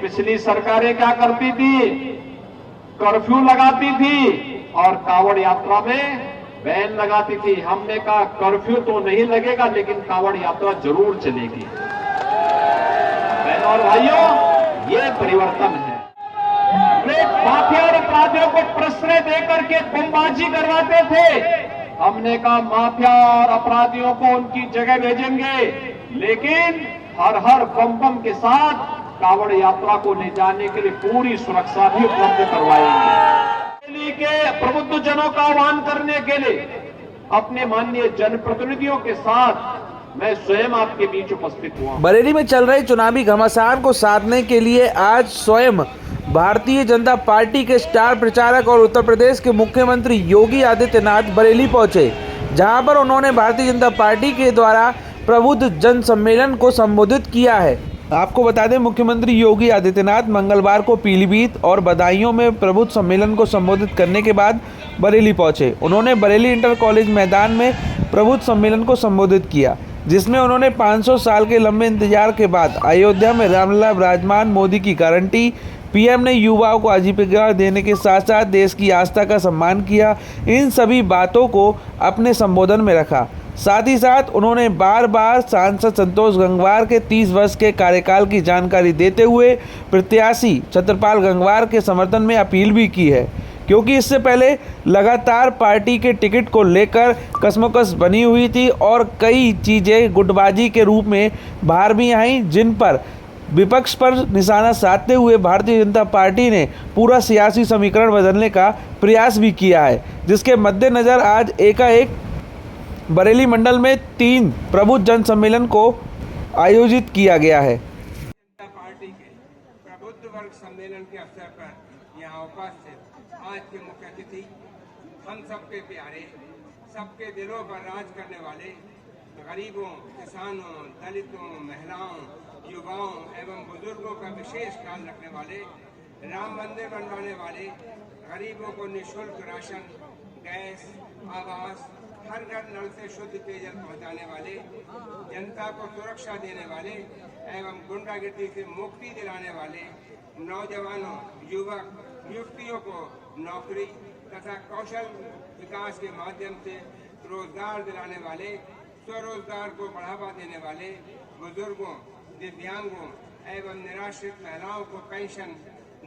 पिछली सरकारें क्या करती थी? कर्फ्यू लगाती थी और कांवड़ यात्रा में बैन लगाती थी। हमने कहा कर्फ्यू तो नहीं लगेगा लेकिन कांवड़ यात्रा जरूर चलेगी। बहनों और भाइयों, ये परिवर्तन है। माफिया और अपराधियों को प्रश्रय देकर के बमबाजी करवाते थे। हमने कहा माफिया और अपराधियों को उनकी जगह भेजेंगे, लेकिन हर बम के साथ कांवड़ यात्रा को ले जाने के लिए पूरी सुरक्षा भी उपलब्ध करवाएंगे। दिल्ली के प्रबुद्ध जनों का आह्वान करने के लिए अपने माननीय जनप्रतिनिधियों के साथ मैं स्वयं आपके बीच उपस्थित हुआ। बरेली में चल रहे चुनावी घमासान को साधने के लिए आज स्वयं भारतीय जनता पार्टी के स्टार प्रचारक और उत्तर प्रदेश के मुख्यमंत्री योगी आदित्यनाथ बरेली पहुंचे, जहां पर उन्होंने भारतीय जनता पार्टी के द्वारा प्रबुद्ध जन सम्मेलन को संबोधित किया है। आपको बता दें, मुख्यमंत्री योगी आदित्यनाथ मंगलवार को पीलीभीत और बदायूं में प्रबुद्ध सम्मेलन को संबोधित करने के बाद बरेली पहुंचे। उन्होंने बरेली इंटर कॉलेज मैदान में प्रबुद्ध सम्मेलन को संबोधित किया, जिसमें उन्होंने 500 साल के लंबे इंतजार के बाद अयोध्या में रामलला विराजमान, मोदी की गारंटी, पीएम ने युवाओं को आजीविका देने के साथ साथ देश की आस्था का सम्मान किया, इन सभी बातों को अपने संबोधन में रखा। साथ ही साथ उन्होंने बार बार सांसद संतोष गंगवार के 30 वर्ष के कार्यकाल की जानकारी देते हुए प्रत्याशी छत्रपाल गंगवार के समर्थन में अपील भी की है, क्योंकि इससे पहले लगातार पार्टी के टिकट को लेकर कशमकश बनी हुई थी और कई चीज़ें गुटबाजी के रूप में बाहर भी आईं, जिन पर विपक्ष पर निशाना साधते हुए भारतीय जनता पार्टी ने पूरा सियासी समीकरण बदलने का प्रयास भी किया है, जिसके मद्देनज़र आज एकाएक बरेली मंडल में 3 प्रबुद्ध जन सम्मेलन को आयोजित किया गया है। जनता पार्टी के प्रबुद्ध वर्ग सम्मेलन के अवसर पर यहाँ उपस्थित आज के मुख्य अतिथि, हम सबके प्यारे, सबके दिलों पर राज करने वाले, गरीबों, किसानों, दलितों, महिलाओं, युवाओं एवं बुजुर्गों का विशेष ख्याल रखने वाले, राम मंदिर बनवाने वाले, गरीबों को निःशुल्क राशन, गैस, आवास, हर घर नल से शुद्ध पेयजल पहुंचाने वाले, जनता को सुरक्षा देने वाले एवं गुंडागिर्दी से मुक्ति दिलाने वाले, नौजवानों, युवक, युवतियों को नौकरी तथा कौशल विकास के माध्यम से रोजगार दिलाने वाले, स्वरोजगार को बढ़ावा देने वाले, बुजुर्गों, दिव्यांगों एवं निराश्रित महिलाओं को पेंशन,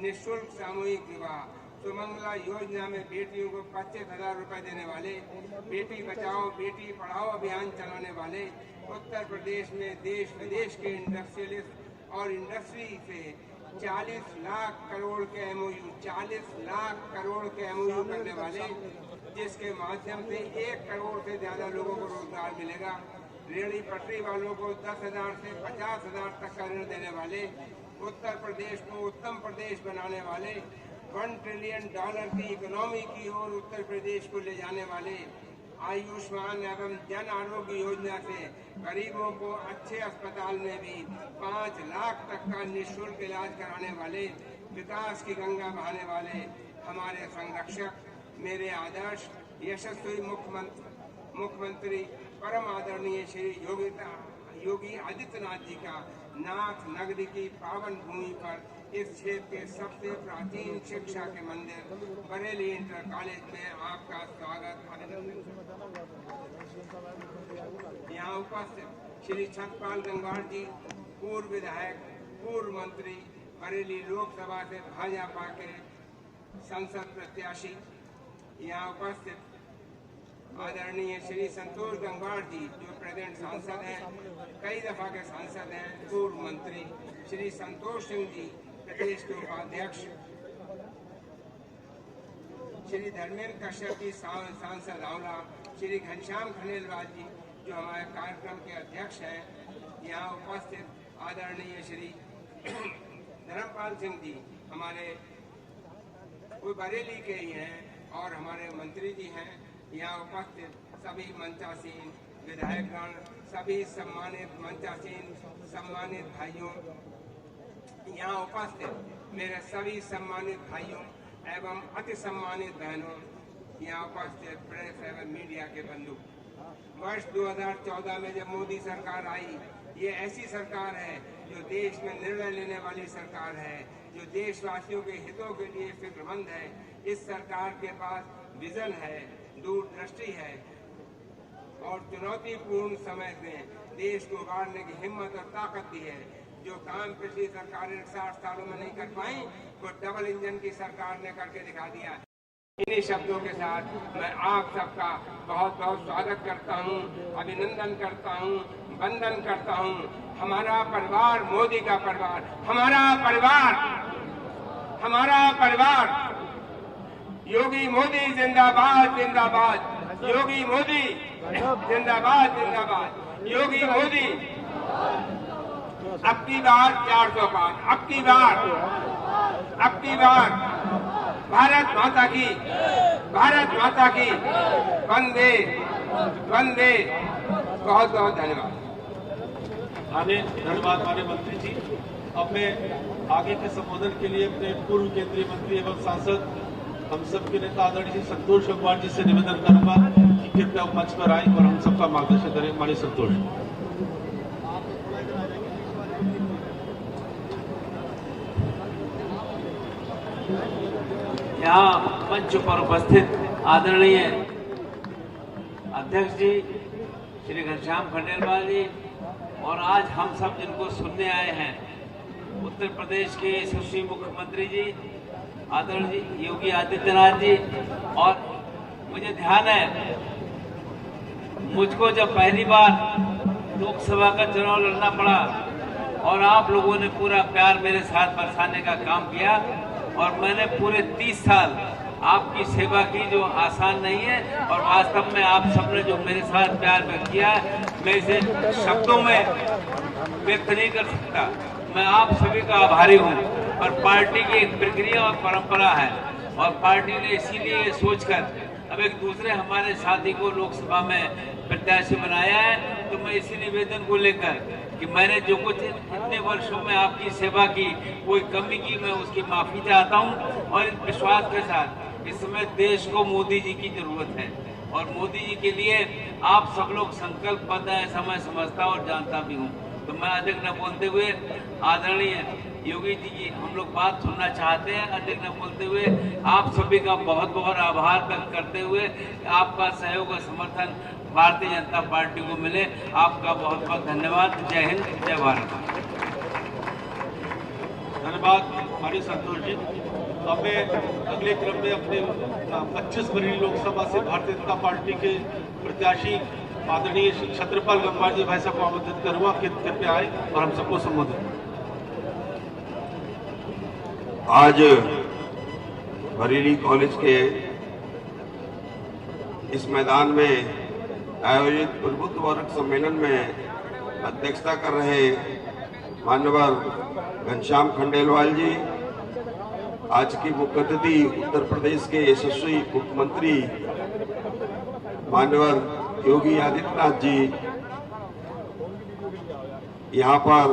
निःशुल्क सामूहिक विवाह, सुमंगला योजना में बेटियों को 25,000 रुपए देने वाले, बेटी बचाओ बेटी पढ़ाओ अभियान चलाने वाले, उत्तर प्रदेश में देश विदेश के इंडस्ट्रियलिस्ट और इंडस्ट्री से 40 लाख करोड़ के एमओयू 40 लाख करोड़ के एमओयू करने वाले, जिसके माध्यम से 1 करोड़ से ज्यादा लोगों को रोजगार मिलेगा। रेहड़ी पटरी वालों को 10,000 से 50,000 तक का ऋण देने वाले, उत्तर प्रदेश को उत्तम प्रदेश बनाने वाले, $1 ट्रिलियन की इकोनॉमी की ओर उत्तर प्रदेश को ले जाने वाले, आयुष्मान एवं जन आरोग्य योजना से गरीबों को अच्छे अस्पताल में भी 5 लाख तक का निःशुल्क इलाज कराने वाले, विकास की गंगा बहाने वाले हमारे संरक्षक, मेरे आदर्श यशस्वी मुख्यमंत्री परम आदरणीय श्री योगी आदित्यनाथ जी का नाथ नगरी की पावन भूमि पर इस क्षेत्र के सबसे प्राचीन शिक्षा के मंदिर बरेली इंटर कॉलेज में आपका स्वागत अभिनंदन। यहाँ उपस्थित श्री छत्रपाल गंगवार जी, पूर्व विधायक, पूर्व मंत्री, बरेली लोकसभा से भाजपा के संसद प्रत्याशी, यहाँ उपस्थित आदरणीय श्री संतोष गंगवार जी जो प्रेजेंट सांसद हैं, कई दफा के सांसद हैं, पूर्व मंत्री श्री संतोष सिंह जी प्रदेश के उपाध्यक्ष, श्री धर्मेंद्र कश्यप जी सांसद आंवला, श्री घनश्याम खंडेलवाल जी जो हमारे कार्यक्रम के अध्यक्ष हैं, यहाँ उपस्थित आदरणीय श्री धर्मपाल सिंह जी हमारे वो बरेली के ही हैं और हमारे मंत्री जी हैं, यहाँ उपस्थित सभी मंचासीन विधायकगण, सभी सम्मानित मंचासीन सम्मानित भाइयों, यहाँ उपस्थित मेरे सभी सम्मानित भाइयों एवं अति सम्मानित बहनों, यहाँ उपस्थित प्रेस एवं मीडिया के बंधु। वर्ष 2014 में जब मोदी सरकार आई, ये ऐसी सरकार है जो देश में निर्णय लेने वाली सरकार है, जो देशवासियों के हितों के लिए फिक्रमंद है। इस सरकार के पास विजन है, दूरदृष्टि है और चुनौतीपूर्ण समय में देश को उगारने की हिम्मत और ताकत दी है। जो काम पिछली सरकारें 60 सालों में नहीं कर पाई, वो डबल इंजन की सरकार ने करके दिखा दिया। इन्हीं शब्दों के साथ मैं आप सबका बहुत बहुत स्वागत करता हूं, अभिनंदन करता हूं, वंदन करता हूं। हमारा परिवार मोदी का परिवार, हमारा परिवार, हमारा परिवार। योगी मोदी जिंदाबाद जिंदाबाद, योगी मोदी जिंदाबाद जिंदाबाद, योगी मोदी। अब की बार 400 पार, अब की बार भारत माता की, भारत माता की। वंदे वंदे। बहुत बहुत धन्यवाद। धन्यवाद माननीय मंत्री जी। अब मैं आगे के संबोधन के लिए अपने पूर्व केंद्रीय मंत्री एवं सांसद हम सब के नेता आदरणीय संतोष गंगवार जी से निवेदन करूंगा कि कृपया मंच पर आए और हम सबका मार्गदर्शन करें। माननीय संतोष। यहाँ मंच पर उपस्थित आदरणीय अध्यक्ष जी श्री घनश्याम खंडेलवाल जी और आज हम सब जिनको सुनने आए हैं, उत्तर प्रदेश के यशस्वी मुख्यमंत्री जी आदरणीय योगी आदित्यनाथ जी। और मुझे ध्यान है, मुझको जब पहली बार लोकसभा का चुनाव लड़ना पड़ा और आप लोगों ने पूरा प्यार मेरे साथ बरसाने का काम किया और मैंने पूरे 30 साल आपकी सेवा की, जो आसान नहीं है। और वास्तव में आप सबने जो मेरे साथ प्यार व्यक्त किया है, मैं इसे शब्दों में व्यक्त नहीं कर सकता। मैं आप सभी का आभारी हूँ। और पार्टी की एक प्रक्रिया और परंपरा है और पार्टी ने इसीलिए सोचकर अब एक दूसरे हमारे साथी को लोकसभा में प्रत्याशी बनाया है। तो मैं इसी निवेदन को लेकर कि मैंने जो कुछ इतने वर्षों में आपकी सेवा की, कोई कमी की, मैं उसकी माफी चाहता हूं। और इस विश्वास के साथ इस समय देश को मोदी जी की जरूरत है और मोदी जी के लिए आप सब लोग संकल्पबद्ध हैं, ऐसा मैं समझता और जानता भी हूं। तो मैं अधिक न बोलते हुए आदरणीय योगी जी की हम लोग बात सुनना चाहते हैं। अधिक न बोलते हुए आप सभी का बहुत बहुत आभार व्यक्त करते हुए आपका सहयोग और समर्थन भारतीय जनता पार्टी को मिले, आपका बहुत बहुत धन्यवाद। जय हिंद, जय भारत। धन्यवाद माननीय संतोष जी। अब मैं अगले क्रम में अपने 25 बरेली लोकसभा से भारतीय जनता पार्टी के प्रत्याशी आदरणीय छत्रपाल गंगवार जी भाई साहब को आमंत्रित करूंगा कि कृपया आए और हम सबको संबोधित। आज बरेली कॉलेज के इस मैदान में आयोजित प्रबुद्ध वर्ग सम्मेलन में अध्यक्षता कर रहे मान्यवर घनश्याम खंडेलवाल जी, आज की मुख्य अतिथि उत्तर प्रदेश के यशस्वी मुख्यमंत्री मान्यवर योगी आदित्यनाथ जी, यहाँ पर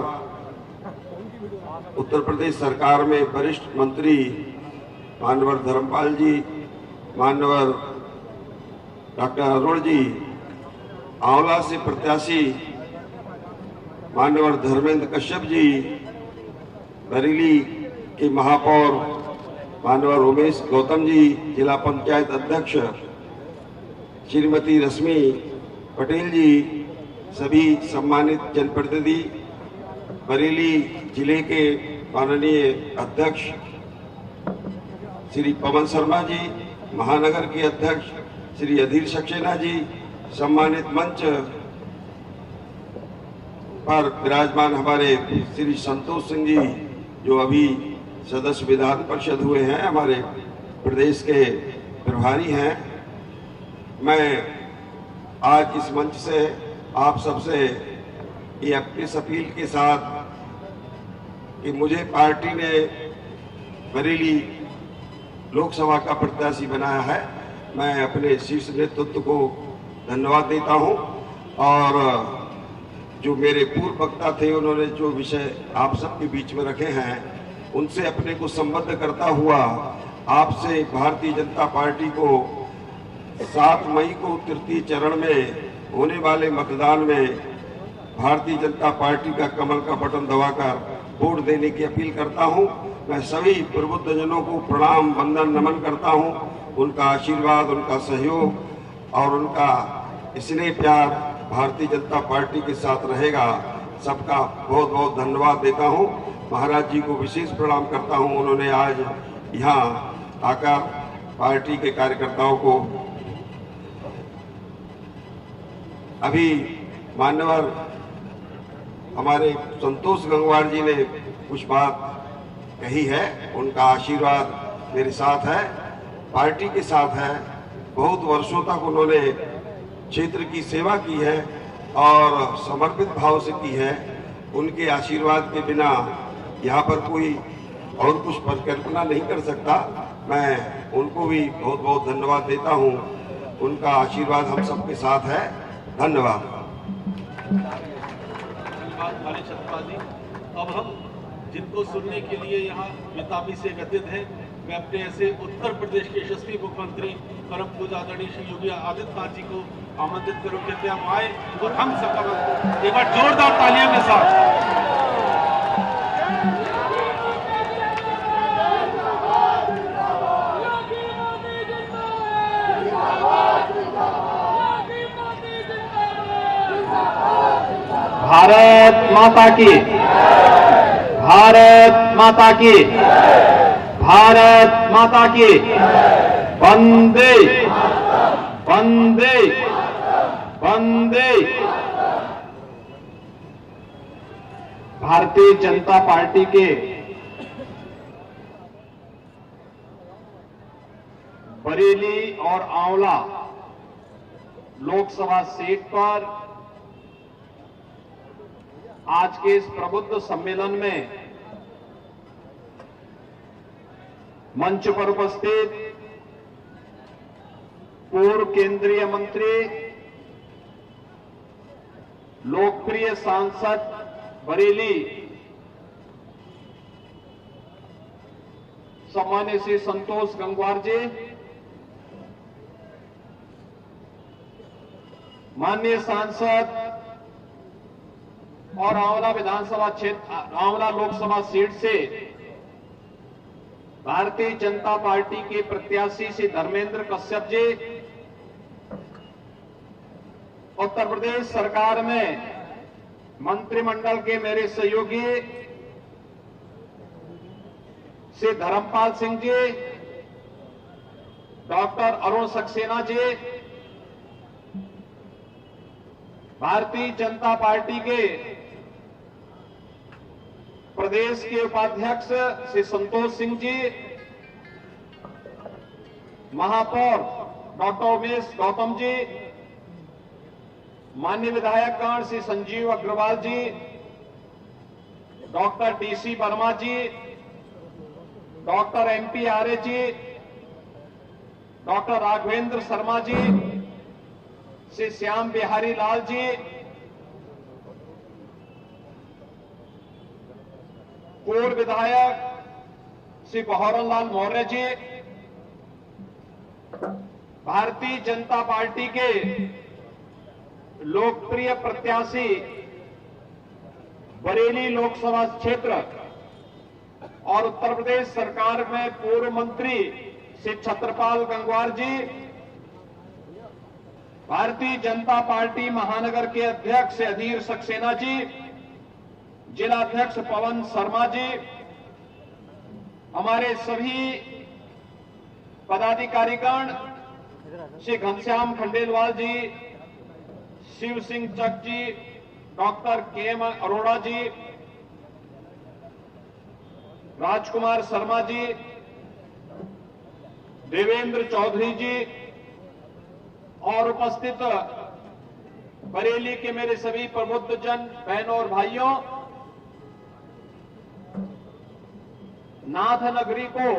उत्तर प्रदेश सरकार में वरिष्ठ मंत्री मान्यवर धर्मपाल जी, मान्यवर डॉक्टर अरुण जी, आंवला से प्रत्याशी मान्यवर धर्मेंद्र कश्यप जी, बरेली के महापौर मान्यवर उमेश गौतम जी, जिला पंचायत अध्यक्ष श्रीमती रश्मि पटेल जी, सभी सम्मानित जनप्रतिनिधि, बरेली जिले के माननीय अध्यक्ष श्री पवन शर्मा जी, महानगर के अध्यक्ष श्री अधीर सक्सेना जी, सम्मानित मंच पर विराजमान हमारे श्री संतोष सिंह जी, जो अभी सदस्य विधान परिषद हुए हैं, हमारे प्रदेश के प्रभारी हैं। मैं आज इस मंच से आप सबसे ये अपील के साथ कि मुझे पार्टी ने बरेली लोकसभा का प्रत्याशी बनाया है, मैं अपने शीर्ष नेतृत्व को धन्यवाद देता हूं। और जो मेरे पूर्व वक्ता थे, उन्होंने जो विषय आप सबके बीच में रखे हैं, उनसे अपने को संबद्ध करता हुआ आपसे भारतीय जनता पार्टी को 7 मई को तृतीय चरण में होने वाले मतदान में भारतीय जनता पार्टी का कमल का बटन दबाकर वोट देने की अपील करता हूं। मैं सभी प्रबुद्धजनों को प्रणाम वंदन नमन करता हूं। उनका आशीर्वाद, उनका सहयोग और उनका स्नेह प्यार भारतीय जनता पार्टी के साथ रहेगा। सबका बहुत बहुत धन्यवाद देता हूं। महाराज जी को विशेष प्रणाम करता हूं। उन्होंने आज यहाँ आकर पार्टी के कार्यकर्ताओं को अभी मान्यवर हमारे संतोष गंगवार जी ने कुछ बात कही है। उनका आशीर्वाद मेरे साथ है, पार्टी के साथ है। बहुत वर्षों तक उन्होंने क्षेत्र की सेवा की है और समर्पित भाव से की है। उनके आशीर्वाद के बिना यहाँ पर कोई और कुछ परिकल्पना नहीं कर सकता। मैं उनको भी बहुत बहुत धन्यवाद देता हूँ। उनका आशीर्वाद हम सबके साथ है। धन्यवाद। हमारे छत्रपति जी, अब हम जिनको सुनने के लिए यहाँ बेताबी से एकत्रित हैं, मैं अपने ऐसे उत्तर प्रदेश के यशस्वी मुख्यमंत्री परम पूज्य आदरणीय श्री योगी आदित्यनाथ जी को आमंत्रित करूँ कि हम आए और हम सबका एक बार जोरदार तालियों के साथ भारत माता की, भारत माता की, भारत माता की। वंदे वंदे वंदे। भारतीय जनता पार्टी के बरेली और आंवला लोकसभा सीट पर आज के इस प्रबुद्ध सम्मेलन में मंच पर उपस्थित पूर्व केंद्रीय मंत्री, लोकप्रिय सांसद बरेली सम्मान्य श्री संतोष गंगवार जी, माननीय सांसद और आंवला विधानसभा क्षेत्र, आंवला लोकसभा सीट से भारतीय जनता पार्टी के प्रत्याशी श्री धर्मेंद्र कश्यप जी, उत्तर प्रदेश सरकार में मंत्रिमंडल के मेरे सहयोगी श्री धर्मपाल सिंह जी, डॉक्टर अरुण सक्सेना जी, भारतीय जनता पार्टी के प्रदेश के उपाध्यक्ष श्री संतोष सिंह जी, महापौर डॉक्टर उमेश गौतम जी, माननीय विधायकगण श्री संजीव अग्रवाल जी, डॉक्टर डीसी वर्मा जी, डॉक्टर एमपी आर्य जी, डॉक्टर राघवेंद्र शर्मा जी, श्री श्याम बिहारी लाल जी, पूर्व विधायक श्री बहरन लाल मौर्य जी, भारतीय जनता पार्टी के लोकप्रिय प्रत्याशी बरेली लोकसभा क्षेत्र और उत्तर प्रदेश सरकार में पूर्व मंत्री श्री छत्रपाल गंगवार जी, भारतीय जनता पार्टी महानगर के अध्यक्ष श्री अधीर सक्सेना जी, जिला अध्यक्ष पवन शर्मा जी, हमारे सभी पदाधिकारीगण श्री घनश्याम खंडेलवाल जी, शिव सिंह चक जी, डॉक्टर केएम अरोड़ा जी, राजकुमार शर्मा जी, देवेंद्र चौधरी जी और उपस्थित बरेली के मेरे सभी प्रबुद्ध जन बहनों और भाइयों, नाथ नगरी को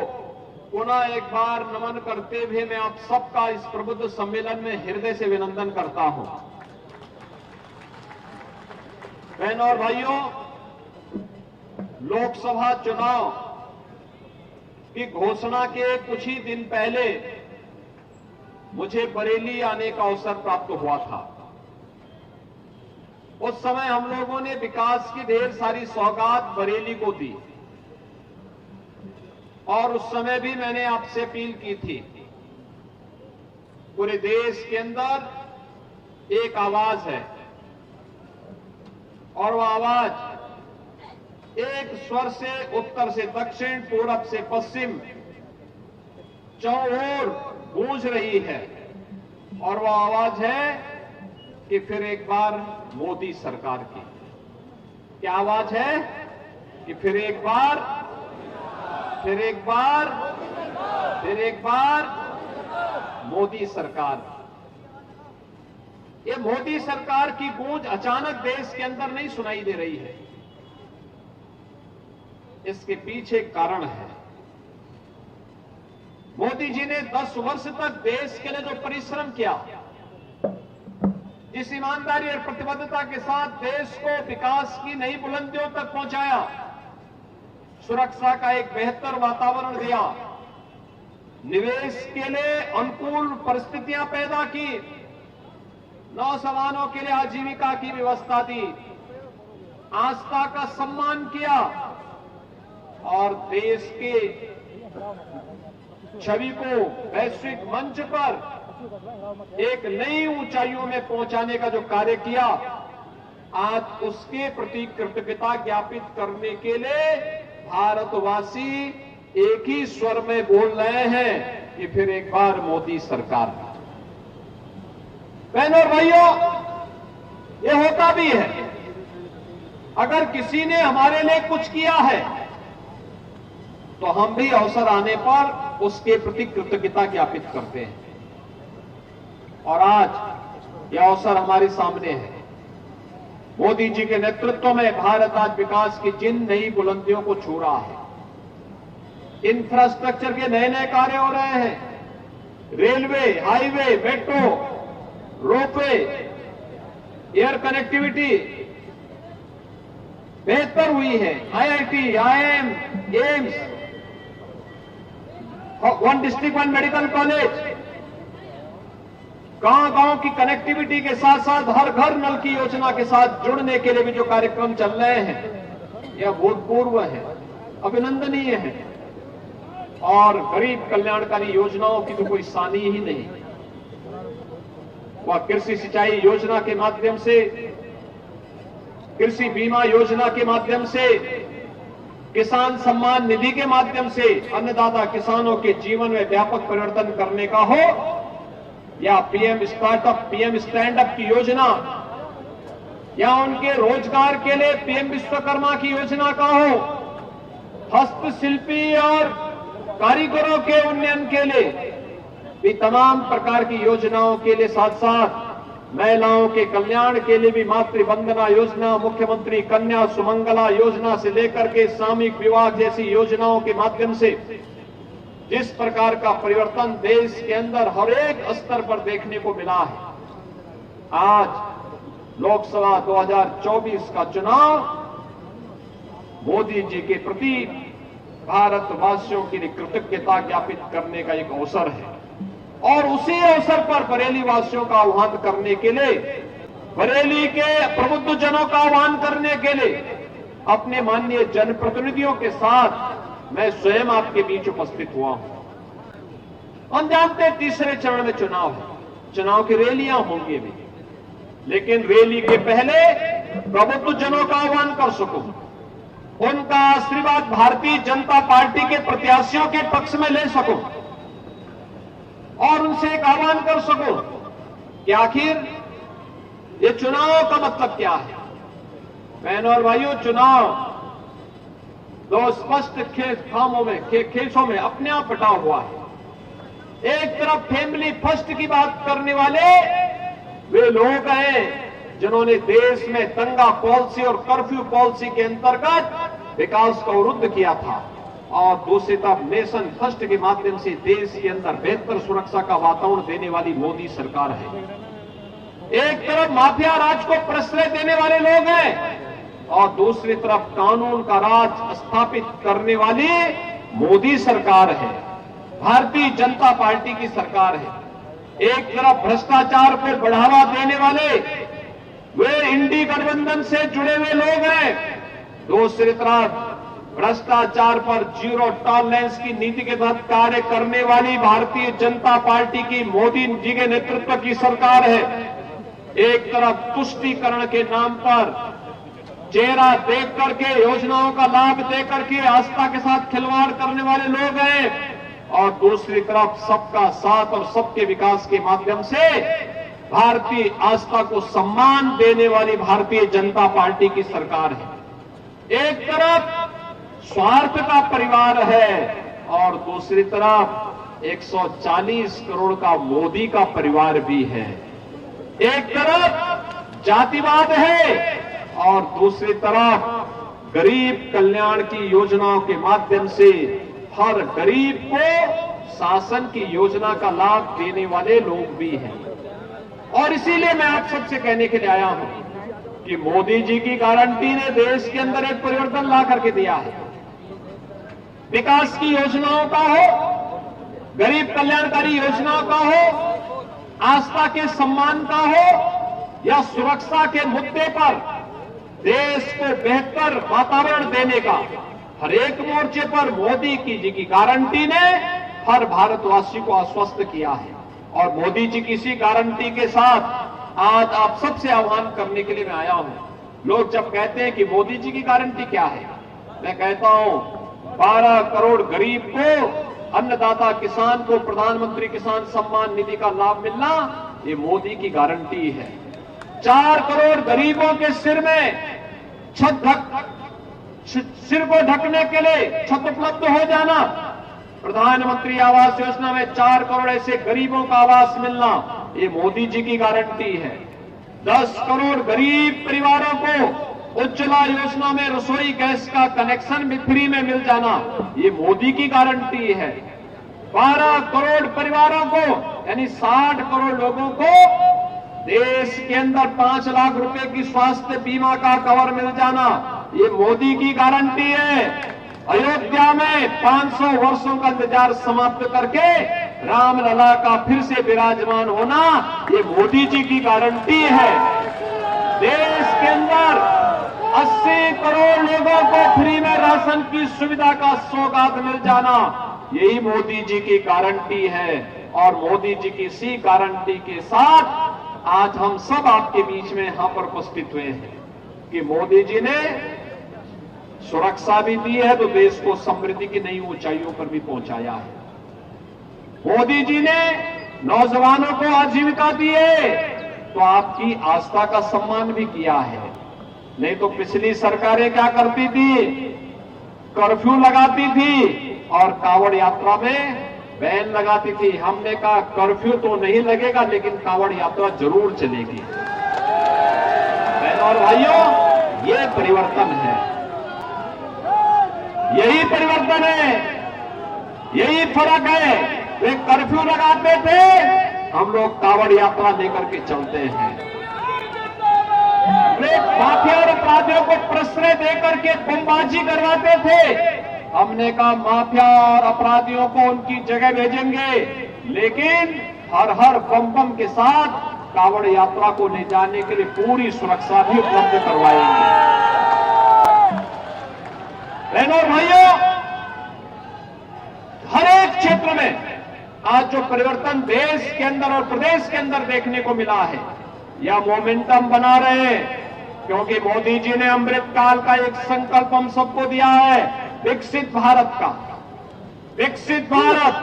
पुनः एक बार नमन करते हुए मैं आप सबका इस प्रबुद्ध सम्मेलन में हृदय से अभिनंदन करता हूं। बहनों और भाइयों, लोकसभा चुनाव की घोषणा के कुछ ही दिन पहले मुझे बरेली आने का अवसर प्राप्त हुआ था। उस समय हम लोगों ने विकास की ढेर सारी सौगात बरेली को दी और उस समय भी मैंने आपसे अपील की थी, पूरे देश के अंदर एक आवाज है और वो आवाज एक स्वर से उत्तर से दक्षिण, पूरब से पश्चिम चौओर गूंज रही है और वो आवाज है कि फिर एक बार मोदी सरकार की। क्या आवाज है कि फिर एक बार मोदी सरकार। ये मोदी सरकार की गूंज अचानक देश के अंदर नहीं सुनाई दे रही है, इसके पीछे कारण है। मोदी जी ने 10 वर्ष तक देश के लिए जो परिश्रम किया, जिस ईमानदारी और प्रतिबद्धता के साथ देश को विकास की नई बुलंदियों तक पहुंचाया, सुरक्षा का एक बेहतर वातावरण दिया, निवेश के लिए अनुकूल परिस्थितियां पैदा की, नौजवानों के लिए आजीविका की व्यवस्था दी, आस्था का सम्मान किया और देश के छवि को वैश्विक मंच पर एक नई ऊंचाइयों में पहुंचाने का जो कार्य किया, आज उसके प्रति कृतज्ञता ज्ञापित करने के लिए भारतवासी एक ही स्वर में बोल रहे हैं कि फिर एक बार मोदी सरकार। बहनों और भाइयों, ये होता भी है, अगर किसी ने हमारे लिए कुछ किया है तो हम भी अवसर आने पर उसके प्रति कृतज्ञता ज्ञापित करते हैं और आज यह अवसर हमारे सामने है। मोदी जी के नेतृत्व में भारत आज विकास की जिन नई बुलंदियों को छू रहा है, इंफ्रास्ट्रक्चर के नए नए कार्य हो रहे हैं, railway, highway, metro, ropeway, air connectivity बेहतर हुई है, IIT, IIM, AIIMS, one district one medical college, गांव-गांव की कनेक्टिविटी के साथ साथ हर घर नल की योजना के साथ जुड़ने के लिए भी जो कार्यक्रम चल रहे हैं, यह भूतपूर्व है, अभिनंदनीय है और गरीब कल्याणकारी योजनाओं की तो कोई सानी ही नहीं। वह कृषि सिंचाई योजना के माध्यम से, कृषि बीमा योजना के माध्यम से, किसान सम्मान निधि के माध्यम से अन्नदाता किसानों के जीवन में व्यापक परिवर्तन करने का हो, या PM startup, PM stand up की योजना, या उनके रोजगार के लिए पीएम विश्वकर्मा की योजना का हो, हस्तशिल्पी और कारीगरों के उन्नयन के लिए भी तमाम प्रकार की योजनाओं के लिए साथ साथ महिलाओं के कल्याण के लिए भी मातृ वंदना योजना, मुख्यमंत्री कन्या सुमंगला योजना से लेकर के सामूहिक विवाह जैसी योजनाओं के माध्यम से जिस प्रकार का परिवर्तन देश के अंदर हर एक स्तर पर देखने को मिला है, आज लोकसभा 2024 का चुनाव मोदी जी के प्रति भारतवासियों के लिए कृतज्ञता ज्ञापित करने का एक अवसर है और उसी अवसर पर बरेली वासियों का आह्वान करने के लिए, बरेली के प्रबुद्ध जनों का आह्वान करने के लिए अपने माननीय जनप्रतिनिधियों के साथ मैं स्वयं आपके बीच उपस्थित हुआ हूं। हम जानते हैं तीसरे चरण में चुनाव है, चुनाव की रैलियां होंगी भी, लेकिन रैली के पहले प्रबुद्ध जनों का आह्वान कर सकूं, उनका आशीर्वाद भारतीय जनता पार्टी के प्रत्याशियों के पक्ष में ले सकूं और उनसे एक आह्वान कर सकूं कि आखिर ये चुनाव का मतलब क्या है। बहनों और भाइयों, चुनाव दो स्पष्ट खेसों में अपने आप बटा हुआ है। एक तरफ फैमिली फर्स्ट की बात करने वाले वे लोग हैं जिन्होंने देश में दंगा पॉलिसी और कर्फ्यू पॉलिसी के अंतर्गत विकास को अवरुद्ध किया था, और दूसरी तरफ नेशन फर्स्ट के माध्यम से देश के अंदर बेहतर सुरक्षा का वातावरण देने वाली मोदी सरकार है। एक तरफ माफिया राज को प्रश्रय देने वाले लोग हैं और दूसरी तरफ कानून का राज स्थापित करने वाली मोदी सरकार है, भारतीय जनता पार्टी की सरकार है। एक तरफ भ्रष्टाचार को बढ़ावा देने वाले वे इंडी गठबंधन से जुड़े हुए लोग हैं। दूसरी तरफ भ्रष्टाचार पर जीरो टॉलरेंस की नीति के तहत कार्य करने वाली भारतीय जनता पार्टी की मोदी जी के नेतृत्व की सरकार है। एक तरफ तुष्टीकरण के नाम पर चेहरा देख करके, योजनाओं का लाभ दे करके आस्था के साथ खिलवाड़ करने वाले लोग हैं, और दूसरी तरफ सबका साथ और सबके विकास के माध्यम से भारतीय आस्था को सम्मान देने वाली भारतीय जनता पार्टी की सरकार है। एक तरफ स्वार्थ का परिवार है और दूसरी तरफ 140 करोड़ का मोदी का परिवार भी है। एक तरफ जातिवाद है और दूसरी तरफ गरीब कल्याण की योजनाओं के माध्यम से हर गरीब को शासन की योजना का लाभ देने वाले लोग भी हैं। और इसीलिए मैं आप सबसे कहने के लिए आया हूं कि मोदी जी की गारंटी ने देश के अंदर एक परिवर्तन ला करके दिया है। विकास की योजनाओं का हो, गरीब कल्याणकारी योजनाओं का हो, आस्था के सम्मान का हो या सुरक्षा के मुद्दे पर देश को बेहतर वातावरण देने का हर एक मोर्चे पर मोदी जी की गारंटी ने हर भारतवासी को आश्वस्त किया है। और मोदी जी की इसी गारंटी के साथ आज आप सबसे आह्वान करने के लिए मैं आया हूं। लोग जब कहते हैं कि मोदी जी की गारंटी क्या है, मैं कहता हूं 12 करोड़ गरीब को, अन्नदाता किसान को प्रधानमंत्री किसान सम्मान निधि का लाभ मिलना, ये मोदी की गारंटी है। 4 करोड़ गरीबों के सिर को ढकने के लिए छत उपलब्ध हो जाना, प्रधानमंत्री आवास योजना में 4 करोड़ ऐसे गरीबों का आवास मिलना, ये मोदी जी की गारंटी है। 10 करोड़ गरीब परिवारों को उज्ज्वला योजना में रसोई गैस का कनेक्शन भी फ्री में मिल जाना, ये मोदी की गारंटी है। 12 करोड़ परिवारों को यानी 60 करोड़ लोगों को देश के अंदर 5 लाख रुपए की स्वास्थ्य बीमा का कवर मिल जाना, ये मोदी की गारंटी है। अयोध्या में 500 वर्षों का इंतजार समाप्त करके रामलला का फिर से विराजमान होना, ये मोदी जी की गारंटी है। देश के अंदर 80 करोड़ लोगों को फ्री में राशन की सुविधा का सौगात मिल जाना, यही मोदी जी की गारंटी है। और मोदी जी की इसी गारंटी के साथ आज हम सब आपके बीच में यहां पर उपस्थित हुए हैं कि मोदी जी ने सुरक्षा भी दी है तो देश को समृद्धि की नई ऊंचाइयों पर भी पहुंचाया है। मोदी जी ने नौजवानों को आजीविका दी है तो आपकी आस्था का सम्मान भी किया है। नहीं तो पिछली सरकारें क्या करती थी, कर्फ्यू लगाती थी और कांवड़ यात्रा में बैन लगाती थी। हमने कहा कर्फ्यू तो नहीं लगेगा लेकिन कांवड़ यात्रा जरूर चलेगी। बहनों और भाइयों, ये परिवर्तन है, यही परिवर्तन है, यही फर्क है। वे कर्फ्यू लगाते थे, हम लोग कांवड़ यात्रा लेकर के चलते हैं। वे माफिया और अपराधियों को प्रश्रय देकर के बमबाजी करवाते थे, हमने कहा माफिया और अपराधियों को उनकी जगह भेजेंगे लेकिन हर बम के साथ कांवड़ यात्रा को ले जाने के लिए पूरी सुरक्षा भी उपलब्ध करवाएंगे। बहनों और भाइयों, हर एक क्षेत्र में आज जो परिवर्तन देश के अंदर और प्रदेश के अंदर देखने को मिला है, यह मोमेंटम बना रहे हैं क्योंकि मोदी जी ने अमृत काल का एक संकल्प हम सबको दिया है, विकसित भारत का। विकसित भारत,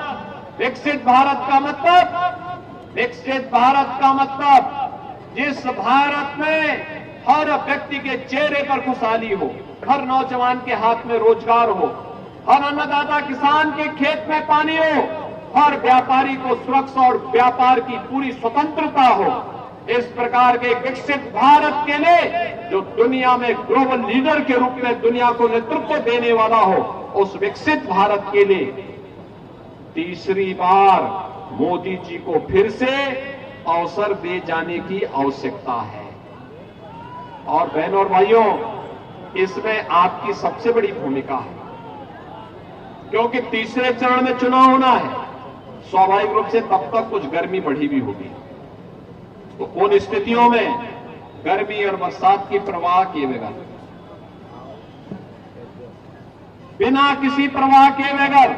विकसित भारत का मतलब, विकसित भारत का मतलब जिस भारत में हर व्यक्ति के चेहरे पर खुशहाली हो, हर नौजवान के हाथ में रोजगार हो, हर अन्नदाता किसान के खेत में पानी हो, हर व्यापारी को सुरक्षा और व्यापार की पूरी स्वतंत्रता हो। इस प्रकार के विकसित भारत के लिए जो दुनिया में ग्लोबल लीडर के रूप में दुनिया को नेतृत्व देने वाला हो, उस विकसित भारत के लिए तीसरी बार मोदी जी को फिर से अवसर दे जाने की आवश्यकता है। और बहनों और भाइयों, इसमें आपकी सबसे बड़ी भूमिका है क्योंकि तीसरे चरण में चुनाव होना है। स्वाभाविक रूप से तब तक कुछ गर्मी बढ़ी भी होगी, तो उन स्थितियों में गर्मी और बरसात की परवाह किए बगैर, बिना किसी परवाह किए बगैर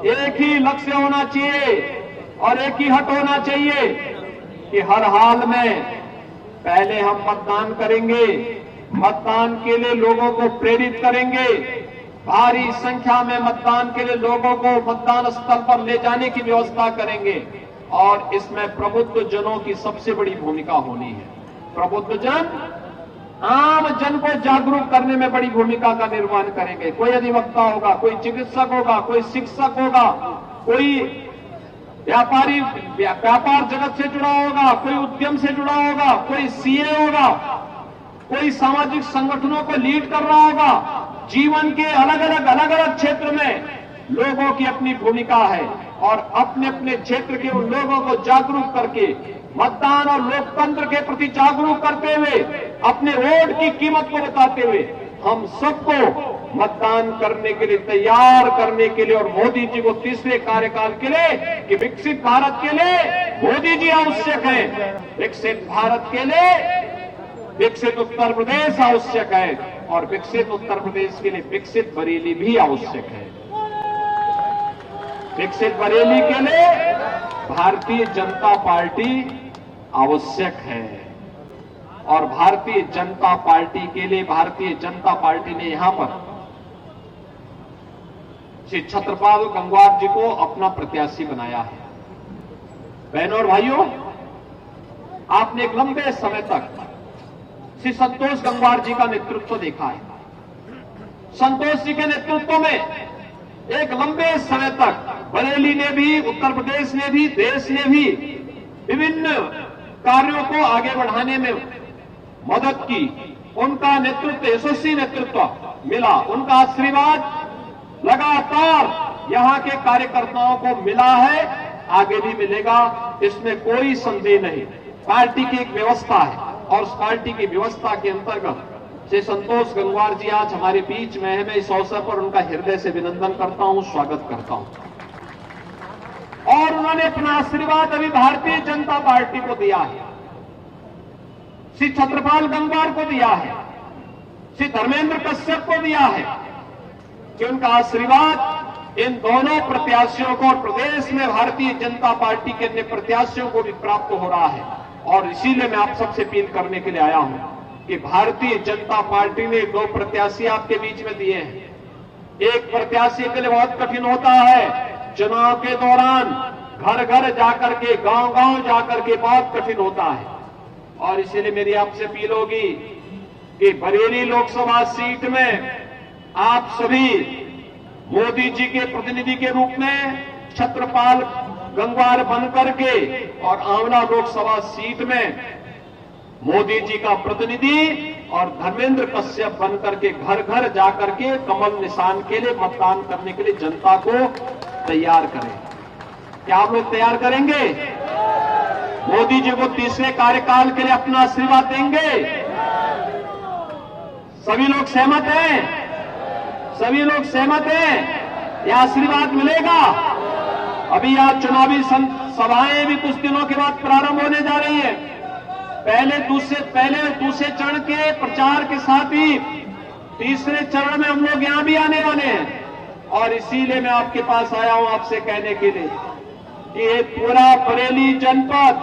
एक ही लक्ष्य होना चाहिए और एक ही हट होना चाहिए कि हर हाल में पहले हम मतदान करेंगे, मतदान के लिए लोगों को प्रेरित करेंगे, भारी संख्या में मतदान के लिए लोगों को मतदान स्थल पर ले जाने की व्यवस्था करेंगे और इसमें प्रबुद्ध जनों की सबसे बड़ी भूमिका होनी है। प्रबुद्ध जन आम जन को जागरूक करने में बड़ी भूमिका का निर्वहन करेंगे। कोई अधिवक्ता होगा, कोई चिकित्सक होगा, कोई शिक्षक होगा, कोई व्यापार जगत से जुड़ा होगा, कोई उद्यम से जुड़ा होगा, कोई सीए होगा, कोई सामाजिक संगठनों को लीड कर रहा होगा। जीवन के अलग अलग क्षेत्र में लोगों की अपनी भूमिका है और अपने अपने क्षेत्र के उन लोगों को जागरूक करके मतदान और लोकतंत्र के प्रति जागरूक करते हुए अपने वोट की कीमत को बताते हुए हम सबको मतदान करने के लिए तैयार करने के लिए और मोदी जी को तीसरे कार्यकाल के लिए कि विकसित भारत के लिए मोदी जी आवश्यक है, विकसित भारत के लिए विकसित उत्तर प्रदेश आवश्यक है और विकसित उत्तर प्रदेश के लिए विकसित बरेली भी आवश्यक है। विकसित बरेली के लिए भारतीय जनता पार्टी आवश्यक है और भारतीय जनता पार्टी के लिए भारतीय जनता पार्टी ने यहां पर श्री छत्रपाल गंगवार जी को अपना प्रत्याशी बनाया है। बहनों और भाइयों, आपने एक लंबे समय तक श्री संतोष गंगवार जी का नेतृत्व देखा है। संतोष जी के नेतृत्व में एक लंबे समय तक बरेली ने भी, उत्तर प्रदेश ने भी, देश ने भी विभिन्न कार्यों को आगे बढ़ाने में मदद की। उनका नेतृत्व, यशस्वी नेतृत्व मिला, उनका आशीर्वाद लगातार यहां के कार्यकर्ताओं को मिला है, आगे भी मिलेगा, इसमें कोई संदेह नहीं। पार्टी की एक व्यवस्था है और उस पार्टी की व्यवस्था के अंतर्गत श्री संतोष गंगवार जी आज हमारे बीच में है। मैं इस अवसर पर उनका हृदय से अभिनंदन करता हूं, स्वागत करता हूं। और उन्होंने अपना आशीर्वाद अभी भारतीय जनता पार्टी को दिया है, श्री छत्रपाल गंगवार को दिया है, श्री धर्मेंद्र कश्यप को दिया है कि उनका आशीर्वाद इन दोनों प्रत्याशियों को और प्रदेश में भारतीय जनता पार्टी के अन्य प्रत्याशियों को भी प्राप्त हो रहा है। और इसीलिए मैं आप सबसे अपील करने के लिए आया हूं कि भारतीय जनता पार्टी ने 2 प्रत्याशी आपके बीच में दिए हैं। एक प्रत्याशी के लिए बहुत कठिन होता है, चुनाव के दौरान घर घर जाकर के, गांव गांव जाकर के बहुत कठिन होता है और इसीलिए मेरी आपसे अपील होगी कि बरेली लोकसभा सीट में आप सभी मोदी जी के प्रतिनिधि के रूप में छत्रपाल गंगवार बनकर के और आंवला लोकसभा सीट में मोदी जी का प्रतिनिधि और धर्मेंद्र कश्यप बनकर के घर घर जाकर के कमल निशान के लिए मतदान करने के लिए जनता को तैयार करें। क्या आप लोग तैयार करेंगे? मोदी जी को तीसरे कार्यकाल के लिए अपना आशीर्वाद देंगे? सभी लोग सहमत हैं? सभी लोग सहमत हैं? यह आशीर्वाद मिलेगा। अभी आज चुनावी सभाएं भी कुछ दिनों के बाद प्रारंभ होने जा रही है। पहले दूसरे चरण के प्रचार के साथ ही तीसरे चरण में हम लोग यहां भी आने वाले हैं और इसीलिए मैं आपके पास आया हूं आपसे कहने के लिए कि ये पूरा बरेली जनपद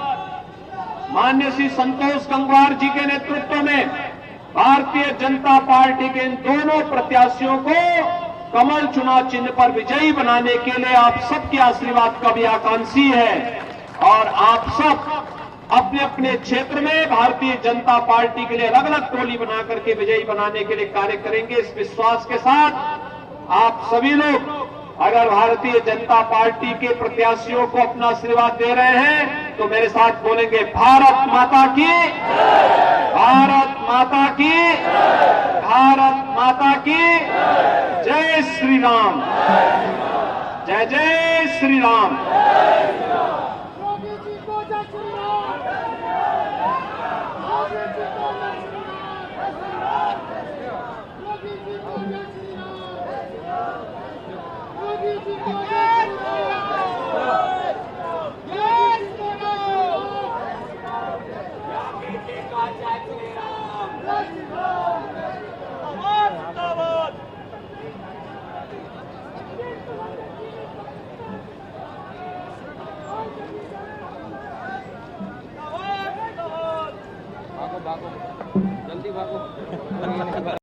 माननीय श्री संतोष गंगवार जी के नेतृत्व में भारतीय जनता पार्टी के इन दोनों प्रत्याशियों को कमल चुनाव चिन्ह पर विजयी बनाने के लिए आप सबके आशीर्वाद का भी आकांक्षी है और आप सब अपने अपने क्षेत्र में भारतीय जनता पार्टी के लिए अलग अलग टोली बना करके विजयी बनाने के लिए कार्य करेंगे। इस विश्वास के साथ आप सभी लोग अगर भारतीय जनता पार्टी के प्रत्याशियों को अपना आशीर्वाद दे रहे हैं तो मेरे साथ बोलेंगे भारत माता की, भारत माता की, भारत माता की, जय श्री राम, जय जय श्री राम। भागो जल्दी भागो